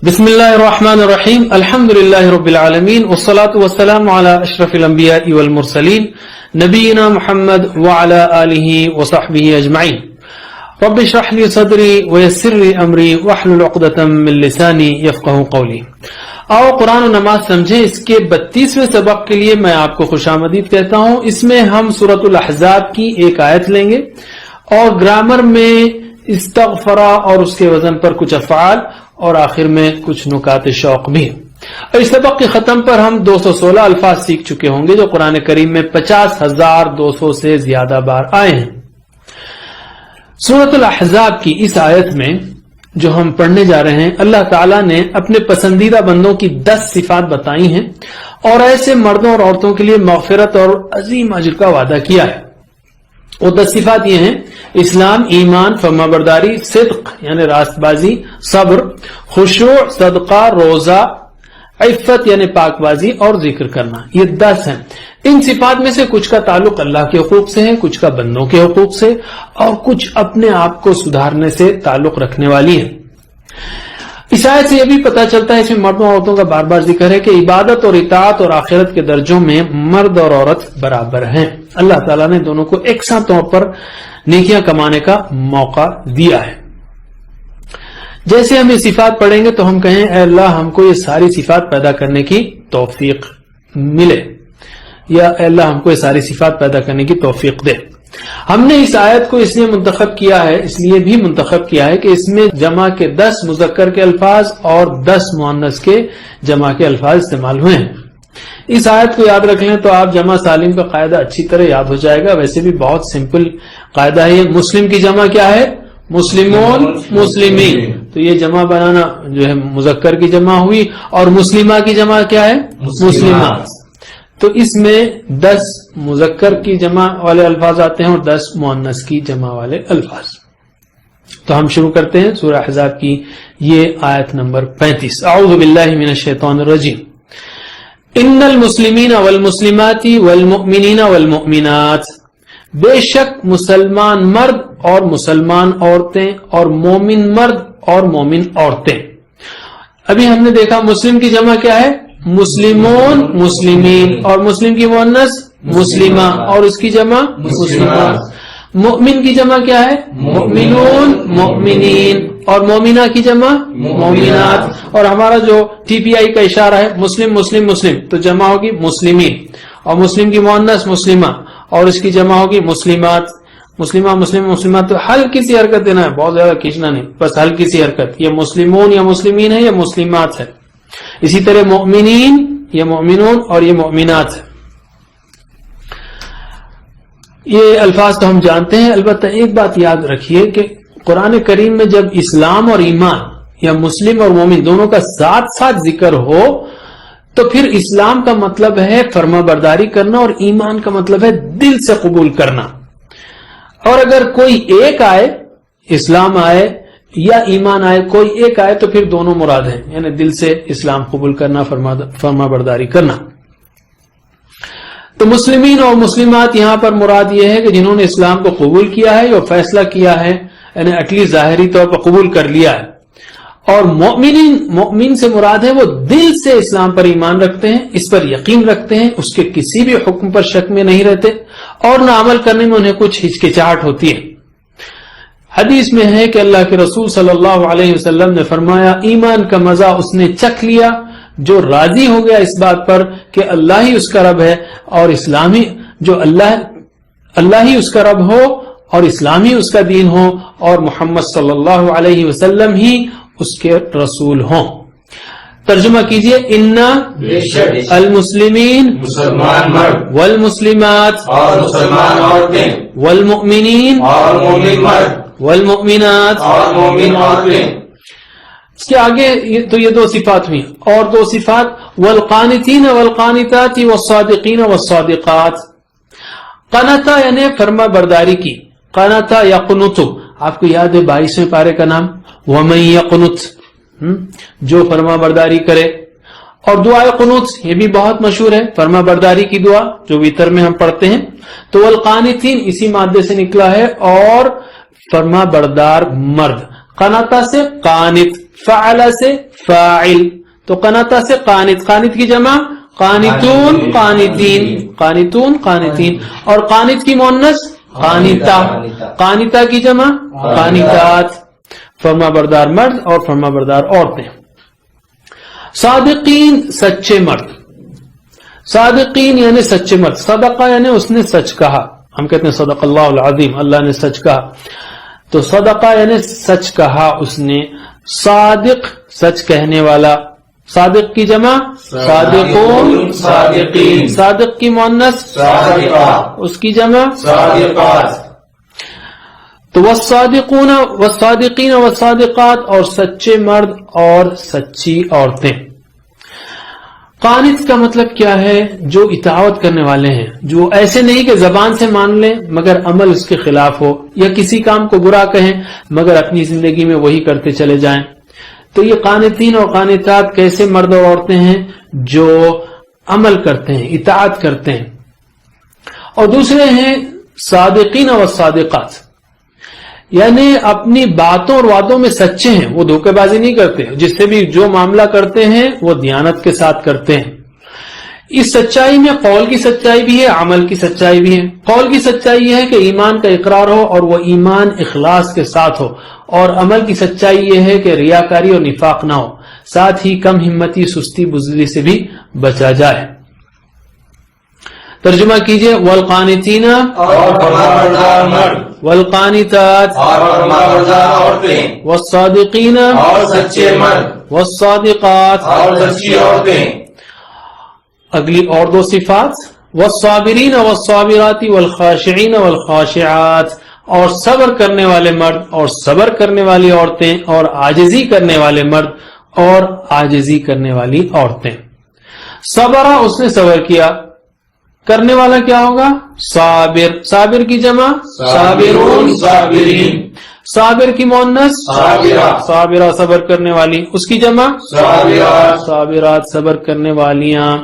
بسم اللہ الرحمن الرحیم الحمد للہ رب العالمین والصلاة والسلام علی اشرف الانبیاء والمرسلین نبینا محمد وعلی آلہ وصحبہ اجمعین رب اشرح لی صدری ویسر لی امری واحلل عقدۃ من لسانی یفقہوا قولی۔ آؤ قرآن و نماز سمجھیں، اس کے 32ویں سبق کے لیے میں آپ کو خوش آمدید کہتا ہوں۔ اس میں ہم سورۃ الاحزاب کی ایک آیت لیں گے اور گرامر میں استغفرا اور اس کے وزن پر کچھ افعال اور آخر میں کچھ نکات شوق بھی۔ اور اس سبق کے ختم پر ہم 216 الفاظ سیکھ چکے ہوں گے جو قرآن کریم میں 50,200 سے زیادہ بار آئے ہیں۔ سورۃ الاحزاب کی اس آیت میں جو ہم پڑھنے جا رہے ہیں، اللہ تعالیٰ نے اپنے پسندیدہ بندوں کی 10 صفات بتائی ہیں اور ایسے مردوں اور عورتوں کے لیے مغفرت اور عظیم اجر کا وعدہ کیا ہے۔ وہ 10 صفات یہ ہیں: اسلام، ایمان، فرمانبرداری، صدق یعنی راست بازی، صبر، خشوع، صدقہ، روزہ، عفت یعنی پاک بازی اور ذکر کرنا۔ یہ 10 ہیں۔ ان صفات میں سے کچھ کا تعلق اللہ کے حقوق سے ہے، کچھ کا بندوں کے حقوق سے اور کچھ اپنے آپ کو سدھارنے سے تعلق رکھنے والی ہیں۔ اس آیت سے یہ بھی پتہ چلتا ہے، اس میں مردوں اور عورتوں کا بار بار ذکر ہے کہ عبادت اور اطاعت اور آخرت کے درجوں میں مرد اور عورت برابر ہیں۔ اللہ تعالیٰ نے دونوں کو یکساں طور پر نیکیاں کمانے کا موقع دیا ہے۔ جیسے ہم یہ صفات پڑھیں گے تو ہم کہیں اے اللہ ہم کو یہ ساری صفات پیدا کرنے کی توفیق ملے، یا اے اللہ ہم کو یہ ساری صفات پیدا کرنے کی توفیق دے۔ ہم نے اس آیت کو اس لیے منتخب کیا ہے، اس لیے بھی منتخب کیا ہے کہ اس میں جمع کے 10 مذکر کے الفاظ اور 10 مؤنث کے جمع کے الفاظ استعمال ہوئے ہیں۔ اس آیت کو یاد رکھ لیں تو آپ جمع سالم کا قاعدہ اچھی طرح یاد ہو جائے گا۔ ویسے بھی بہت سمپل قاعدہ ہے۔ مسلم کی جمع کیا ہے؟ مسلمون، مسلمین۔ تو یہ جمع بنانا جو ہے مذکر کی جمع ہوئی، اور مسلمہ کی جمع کیا ہے؟ مسلمات۔ تو اس میں 10 مذکر کی جمع والے الفاظ آتے ہیں اور 10 مؤنث کی جمع والے الفاظ۔ تو ہم شروع کرتے ہیں سورہ احزاب کی یہ آیت نمبر 35۔ اعوذ باللہ من الشیطان الرجیم۔ ان المسلمین والمسلمات والمؤمنین والمؤمنات، بے شک مسلمان مرد اور مسلمان عورتیں اور مومن مرد اور مومن عورتیں۔ ابھی ہم نے دیکھا مسلم کی جمع کیا ہے؟ مسلمون، مسلمین، اور مسلم کی مؤنث مسلمہ اور اس کی جمع مسلمات۔ مؤمن کی جمع کیا ہے؟ مؤمنون، مؤمنین، اور مومنہ کی جمع مومنات۔ اور ہمارا جو ٹی پی آئی کا اشارہ ہے مسلم مسلم مسلم، تو جمع ہوگی مسلمین، اور مسلم کی مؤنث مسلمہ اور اس کی جمع ہوگی مسلمات۔ مسلمہ، مسلم، مسلمات۔ تو ہلکی سی حرکت دینا ہے، بہت زیادہ کھینچنا نہیں، بس ہلکی سی حرکت۔ یہ مسلمون یا مسلمین ہے یا مسلمات ہے۔ اسی طرح مؤمنین، یہ مؤمنون اور یہ مؤمنات ہے۔ یہ الفاظ تو ہم جانتے ہیں، البتہ ایک بات یاد رکھیے کہ قرآن کریم میں جب اسلام اور ایمان یا مسلم اور مومن دونوں کا ساتھ ساتھ ذکر ہو تو پھر اسلام کا مطلب ہے فرما برداری کرنا اور ایمان کا مطلب ہے دل سے قبول کرنا۔ اور اگر کوئی ایک آئے، اسلام آئے یا ایمان آئے، کوئی ایک آئے تو پھر دونوں مراد ہیں، یعنی دل سے اسلام قبول کرنا، فرما برداری کرنا۔ تو مسلمین اور مسلمات یہاں پر مراد یہ ہے کہ جنہوں نے اسلام کو قبول کیا ہے یا فیصلہ کیا ہے، یعنی اٹلی ظاہری طور پر قبول کر لیا ہے۔ اور مومنین، مومن سے مراد ہے وہ دل سے اسلام پر ایمان رکھتے ہیں، اس پر یقین رکھتے ہیں، اس کے کسی بھی حکم پر شک میں نہیں رہتے اور نہ عمل کرنے میں انہیں کچھ ہچکچاہٹ ہوتی ہے۔ حدیث میں ہے کہ اللہ کے رسول صلی اللہ علیہ وسلم نے فرمایا ایمان کا مزہ اس نے چکھ لیا جو راضی ہو گیا اس بات پر کہ اللہ ہی اس کا رب ہے اور اسلامی، جو اللہ ہی اس کا رب ہو اور اسلامی اس کا دین ہو اور محمد صلی اللہ علیہ وسلم ہی اس کے رسول ہوں۔ ترجمہ کیجئے، انا المسلمین، مسلمان مرد، والمسلمات، اور مسلمان عورتیں، والمؤمنین، اور مومن مرد، والمؤمنات، اور مومن عورتیں۔ اس کے آگے تو یہ 2 صفات ہوئی، اور 2 صفات والقانتین والقانتات والصادقین والصادقات۔ قنتا یعنی فرما برداری کی، قنتا یقنت، آپ کو یاد ہے 22ویں پارے کا نام، ومن یقنت، جو فرما برداری کرے۔ اور دعا قنوت یہ بھی بہت مشہور ہے، فرما برداری کی دعا جو وتر میں ہم پڑھتے ہیں۔ تو والقانتین اسی مادے سے نکلا ہے، اور فرما بردار مرد، قناتا سے قانت، فعل سے فاعل، تو قنتا سے قانت، قانت کی جمع قانتون قانتین، قانتون قانتین، اور قانت کی مؤنث قانتا، قانتا کی جمع قانتات، فرما بردار مرد اور فرما بردار عورتیں۔ صادقین سچے مرد، صادقین یعنی سچے مرد، صدقہ یعنی اس نے سچ کہا، ہم کہتے ہیں صدق اللہ العظیم، اللہ نے سچ کہا، تو صدقہ یعنی سچ کہا اس نے، صادق سچ کہنے والا، صادق کی جمع صادقون صادقین، صادق کی مؤنث صادقہ، اس کی جمع صادقات، تو والصادقون والصادقین والصادقات، اور سچے مرد اور سچی عورتیں۔ قانت کا مطلب کیا ہے؟ جو اطاعت کرنے والے ہیں، جو ایسے نہیں کہ زبان سے مان لیں مگر عمل اس کے خلاف ہو، یا کسی کام کو برا کہیں مگر اپنی زندگی میں وہی کرتے چلے جائیں۔ تو یہ قانتین اور قانتات کیسے مرد اور عورتیں ہیں؟ جو عمل کرتے ہیں، اطاعت کرتے ہیں۔ اور دوسرے ہیں صادقین و صادقات، یعنی اپنی باتوں اور وعدوں میں سچے ہیں، وہ دھوکے بازی نہیں کرتے، جس سے بھی جو معاملہ کرتے ہیں وہ دیانت کے ساتھ کرتے ہیں۔ اس سچائی میں قول کی سچائی بھی ہے، عمل کی سچائی بھی ہے۔ قول کی سچائی یہ ہے کہ ایمان کا اقرار ہو اور وہ ایمان اخلاص کے ساتھ ہو، اور عمل کی سچائی یہ ہے کہ ریاکاری اور نفاق نہ ہو، ساتھ ہی کم ہمتی، سستی، بزدلی سے بھی بچا جائے۔ ترجمہ کیجئے، والقانتین اور فرمانبردار مرد، والقانتات اور فرمانبردار عورتیں، والصادقین اور سچے مرد، والصادقات، اور سچی عورتیں۔ اگلی اور دو صفات، والصابرین والصابرات والخاشعین والخاشعات، اور صبر کرنے والے مرد اور صبر کرنے والی عورتیں، اور عاجزی کرنے والے مرد اور عاجزی کرنے والی عورتیں۔ صبرہ اس نے صبر کیا، کرنے والا کیا ہوگا؟ صابر، صابر کی جمع صابرون صابرین، صابر کی مؤنث صابرہ، صابرہ صبر کرنے والی، اس کی جمع صابرات، صابرات صبر کرنے والیاں۔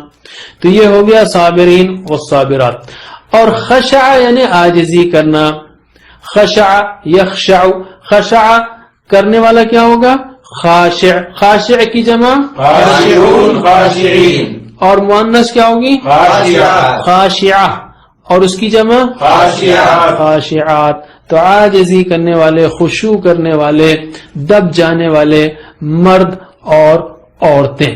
تو یہ ہو گیا صابرین والصابرات۔ اور خشع یعنی عاجزی کرنا، خشع یخشع، خشع کرنے والا کیا ہوگا؟ خاشع، خاشع کی جمع خاشعون خاشعین، اور مؤنث کیا ہوگی؟ خاشعات، خاشعہ، اور اس کی جمع خاشعات، خاشعات۔ تو عاجزی کرنے والے، خشوع کرنے والے، دب جانے والے مرد اور عورتیں۔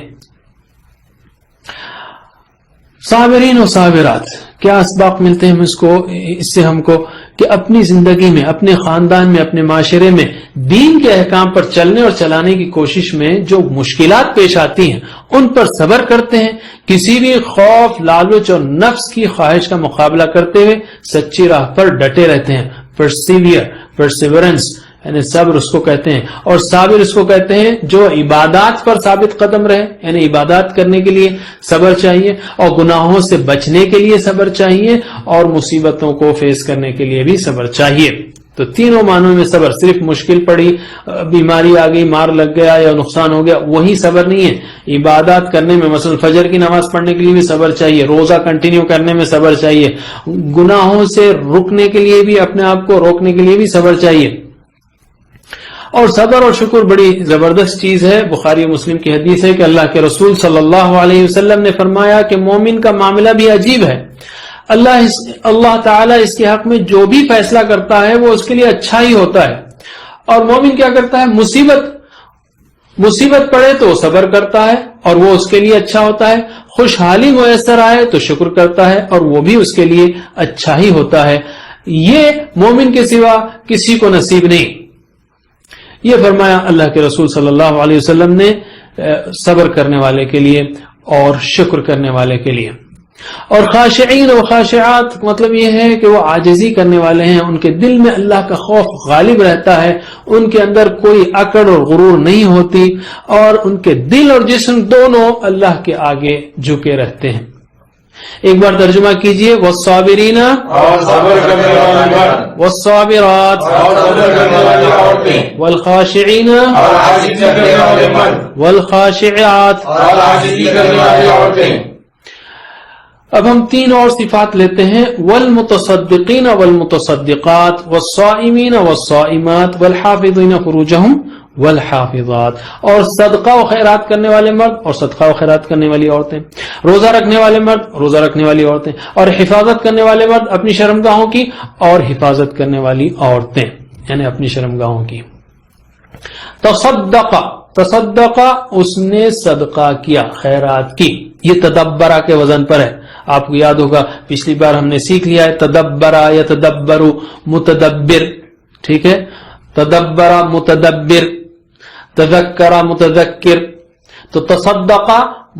صابرین و صابرات، کیا اسباق ملتے ہیں اس سے ہم کو کہ اپنی زندگی میں، اپنے خاندان میں، اپنے معاشرے میں دین کے احکام پر چلنے اور چلانے کی کوشش میں جو مشکلات پیش آتی ہیں ان پر صبر کرتے ہیں، کسی بھی خوف، لالچ اور نفس کی خواہش کا مقابلہ کرتے ہوئے سچی راہ پر ڈٹے رہتے ہیں۔ پرسیورنس یعنی صبر اس کو کہتے ہیں، اور صابر اس کو کہتے ہیں جو عبادات پر ثابت قدم رہے، یعنی عبادات کرنے کے لیے صبر چاہیے، اور گناہوں سے بچنے کے لیے صبر چاہیے، اور مصیبتوں کو فیس کرنے کے لیے بھی صبر چاہیے۔ تو تینوں معنوں میں صبر، صرف مشکل پڑی، بیماری آ گئی، مار لگ گیا یا نقصان ہو گیا، وہی صبر نہیں ہے۔ عبادات کرنے میں، مثلا فجر کی نماز پڑھنے کے لیے بھی صبر چاہیے، روزہ کنٹینیو کرنے میں صبر چاہیے، گناہوں سے رکنے کے لیے بھی، اپنے آپ کو روکنے کے لیے بھی صبر چاہیے۔ اور صبر اور شکر بڑی زبردست چیز ہے۔ بخاری و مسلم کی حدیث ہے کہ اللہ کے رسول صلی اللہ علیہ وسلم نے فرمایا کہ مومن کا معاملہ بھی عجیب ہے، اللہ تعالیٰ اس کے حق میں جو بھی فیصلہ کرتا ہے وہ اس کے لیے اچھا ہی ہوتا ہے۔ اور مومن کیا کرتا ہے؟ مصیبت پڑے تو صبر کرتا ہے اور وہ اس کے لیے اچھا ہوتا ہے، خوشحالی میسر آئے تو شکر کرتا ہے اور وہ بھی اس کے لیے اچھا ہی ہوتا ہے۔ یہ مومن کے سوا کسی کو نصیب نہیں۔ یہ فرمایا اللہ کے رسول صلی اللہ علیہ وسلم نے صبر کرنے والے کے لیے اور شکر کرنے والے کے لیے۔ اور خاشعین و خاشعات مطلب یہ ہے کہ وہ عاجزی کرنے والے ہیں، ان کے دل میں اللہ کا خوف غالب رہتا ہے، ان کے اندر کوئی اکڑ اور غرور نہیں ہوتی، اور ان کے دل اور جسم دونوں اللہ کے آگے جھکے رہتے ہیں۔ ایک بار ترجمہ کیجئے، والصابرین اور صبر کرنے والے مرد، والصابرات اور صبر کرنے والی عورتیں، والخاشعین اور عاجزی کرنے والے مرد، والخاشعات۔ اور عاجزی کرنے والی عورتیں۔ اب ہم تین اور صفات لیتے ہیں، والمتصدقین والمتصدقات والصائمین والصائمات والحافظین فروجہم والحافظات، اور صدقہ و خیرات کرنے والے مرد اور صدقہ و خیرات کرنے والی عورتیں، روزہ رکھنے والے مرد روزہ رکھنے والی عورتیں، اور حفاظت کرنے والے مرد اپنی شرمگاہوں کی اور حفاظت کرنے والی عورتیں یعنی اپنی شرمگاہوں کی۔ تصدق اس نے صدقہ کیا، خیرات کی، یہ تدبرہ کے وزن پر ہے۔ آپ کو یاد ہوگا پچھلی بار ہم نے سیکھ لیا ہے تدبرہ یا تدبر، متدبر، ٹھیک ہے، تدبرہ متدبر، تذکرہ متذکر۔ تو تصدق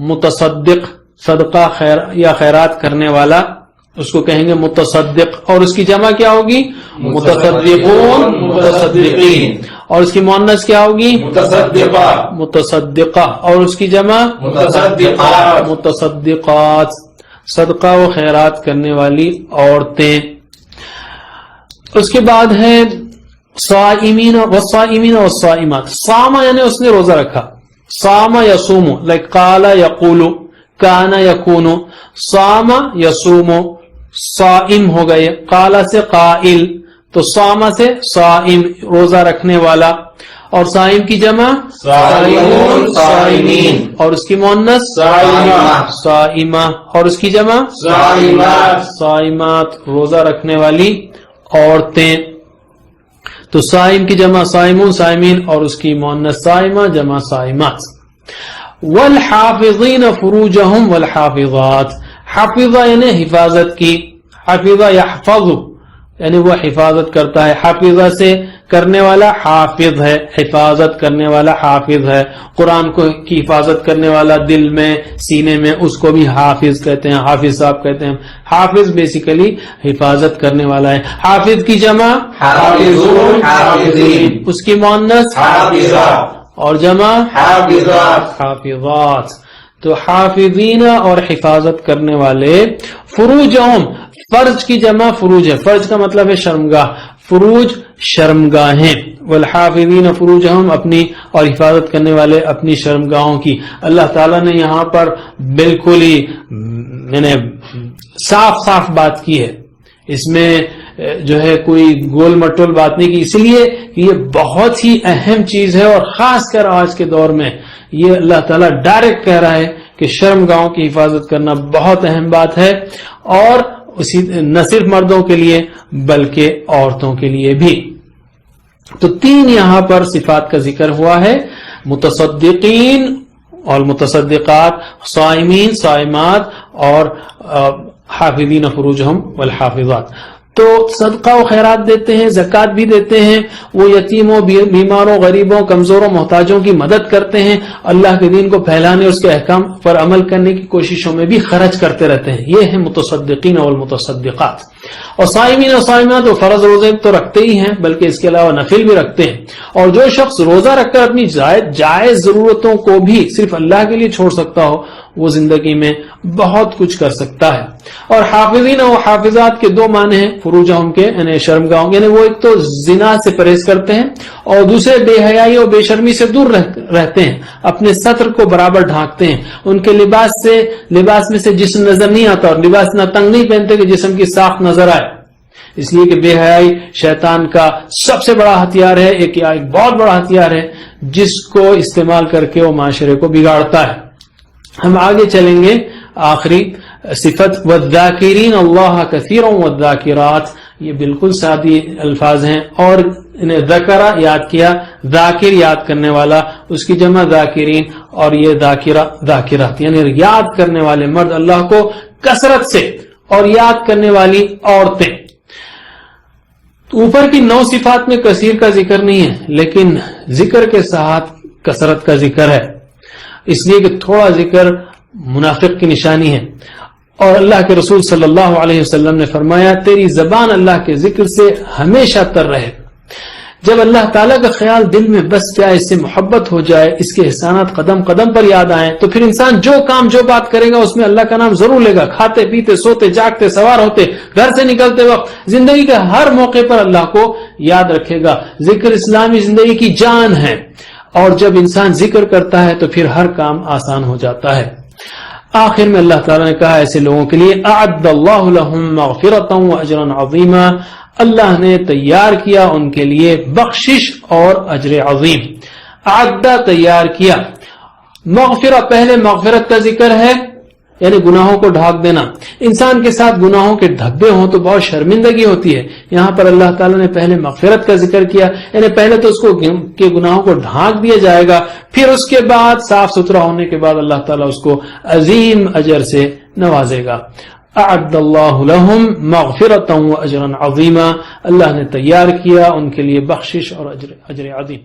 متصدق، صدقہ خیر یا خیرات کرنے والا اس کو کہیں گے متصدق، اور اس کی جمع کیا ہوگی؟ متصدقون متصدقین، اور اس کی مؤنث کیا ہوگی؟ متصدقہ متصدقہ، اور اس کی جمع متصدقات متصدقات، صدقہ و خیرات کرنے والی عورتیں۔ اس کے بعد ہے صائمین والصائمین والصائمات۔ صام یعنی اس نے روزہ رکھا، صام یصوم، لائک قال یقول، کان یکون، صام یصوم، صائم ہو گئے، قال سے قائل، تو صام سے صائم، روزہ رکھنے والا، اور صائم کی جمع صائمون صائمین، اور اس کی مؤنث صائمہ صائمہ، اور اس کی جمع صائمات صائمات، روزہ رکھنے والی عورتیں۔ تو صائم کی جمع صائمون صائمین، اور اس کی مؤنث صائمہ، جمع صائمات۔ والحافظین فروجہم والحافظات، حافظہ یعنی حفاظت کی، حافظہ یحفظ یعنی وہ حفاظت کرتا ہے، حافظہ سے کرنے والا حافظ ہے، حفاظت کرنے والا حافظ ہے، قرآن کو کی حفاظت کرنے والا دل میں سینے میں، اس کو بھی حافظ کہتے ہیں، حافظ صاحب کہتے ہیں۔ حافظ بیسیکلی حفاظت کرنے والا ہے۔ حافظ کی جمع حافظون حافظین، اس کی مؤنث حافظہ اور جمع حافظات حافظات۔ تو حافظین اور حفاظت کرنے والے، فروجہم، فرج کی جمع فروج ہے، فرج کا مطلب ہے شرمگاہ، فروج شرمگاہیں، والحافظین فروجہم، اپنی اور حفاظت کرنے والے اپنی شرمگاہوں کی۔ اللہ تعالیٰ نے یہاں پر بالکل ہی یعنی صاف صاف بات کی ہے، اس میں جو ہے کوئی گول مٹول بات نہیں کی، اس لیے یہ بہت ہی اہم چیز ہے، اور خاص کر آج کے دور میں یہ اللہ تعالیٰ ڈائریکٹ کہہ رہا ہے کہ شرمگاہوں کی حفاظت کرنا بہت اہم بات ہے، اور اسی نہ صرف مردوں کے لیے بلکہ عورتوں کے لیے بھی۔ تو تین یہاں پر صفات کا ذکر ہوا ہے، متصدقین اور متصدقات، صائمین صائمات، اور حافظین فروجہم والحافظات۔ تو صدقہ و خیرات دیتے ہیں، زکوٰۃ بھی دیتے ہیں، وہ یتیموں، بیماروں، غریبوں، کمزوروں، محتاجوں کی مدد کرتے ہیں، اللہ کے دین کو پھیلانے، اس کے احکام پر عمل کرنے کی کوششوں میں بھی خرچ کرتے رہتے ہیں۔ یہ ہیں متصدقین والمتصدقات۔ اور صائمین اور صائمات وہ فرض روزے تو رکھتے ہی ہیں بلکہ اس کے علاوہ نفل بھی رکھتے ہیں، اور جو شخص روزہ رکھ کر اپنی جائز ضرورتوں کو بھی صرف اللہ کے لیے چھوڑ سکتا ہو، وہ زندگی میں بہت کچھ کر سکتا ہے۔ اور حافظین و حافظات کے دو معنی ہیں فروجہم کے، یعنی شرمگاہوں، یعنی وہ ایک تو زنا سے پرہیز کرتے ہیں، اور دوسرے بے حیائی اور بے شرمی سے دور رہتے ہیں، اپنے ستر کو برابر ڈھانکتے ہیں، ان کے لباس میں سے جسم نظر نہیں آتا، اور لباس اتنا تنگ نہیں پہنتے کہ جسم کی ساخت نظر آئے، اس لیے کہ بے حیائی شیطان کا سب سے بڑا ہتھیار ہے، ایک بہت بڑا ہتھیار ہے جس کو استعمال کر کے وہ معاشرے کو بگاڑتا ہے۔ ہم آگے چلیں گے، آخری صفت والذاکرین اللہ کثیرا والذاکرات، یہ بالکل سادی الفاظ ہیں، اور انہیں ذکرہ یاد کیا، ذاکر یاد کرنے والا، اس کی جمع ذاکرین، اور یہ ذاکرہ ذاکرات، یعنی یاد کرنے والے مرد اللہ کو کثرت سے، اور یاد کرنے والی عورتیں۔ اوپر کی 9 صفات میں کثیر کا ذکر نہیں ہے، لیکن ذکر کے ساتھ کثرت کا ذکر ہے، اس لیے کہ تھوڑا ذکر منافق کی نشانی ہے۔ اور اللہ کے رسول صلی اللہ علیہ وسلم نے فرمایا، تیری زبان اللہ کے ذکر سے ہمیشہ تر رہے۔ جب اللہ تعالیٰ کا خیال دل میں بس جائے، اس سے محبت ہو جائے، اس کے احسانات قدم قدم پر یاد آئیں، تو پھر انسان جو کام جو بات کرے گا اس میں اللہ کا نام ضرور لے گا، کھاتے پیتے سوتے جاگتے سوار ہوتے گھر سے نکلتے وقت، زندگی کے ہر موقع پر اللہ کو یاد رکھے گا۔ ذکر اسلامی زندگی کی جان ہے، اور جب انسان ذکر کرتا ہے تو پھر ہر کام آسان ہو جاتا ہے۔ آخر میں اللہ تعالیٰ نے کہا ایسے لوگوں کے لیے اعد اللہ لهم مغفرۃ واجرا عظیما، اللہ نے تیار کیا ان کے لیے بخشش اور اجر عظیم. اعدہ تیار کیا. مغفرت، پہلے مغفرت کا ذکر ہے، یعنی گناہوں کو ڈھانک دینا. انسان کے ساتھ گناہوں کے دھبے ہوں تو بہت شرمندگی ہوتی ہے. یہاں پر اللہ تعالیٰ نے پہلے مغفرت کا ذکر کیا، یعنی پہلے تو اس کو کے گناہوں کو ڈھانک دیا جائے گا، پھر اس کے بعد صاف ستھرا ہونے کے بعد اللہ تعالیٰ اس کو عظیم اجر سے نوازے گا. اعد اللہ لہم مغفرتا و اجرا عظیما، اللہ نے تیار کیا ان کے لیے بخشش اور اجر عظیم.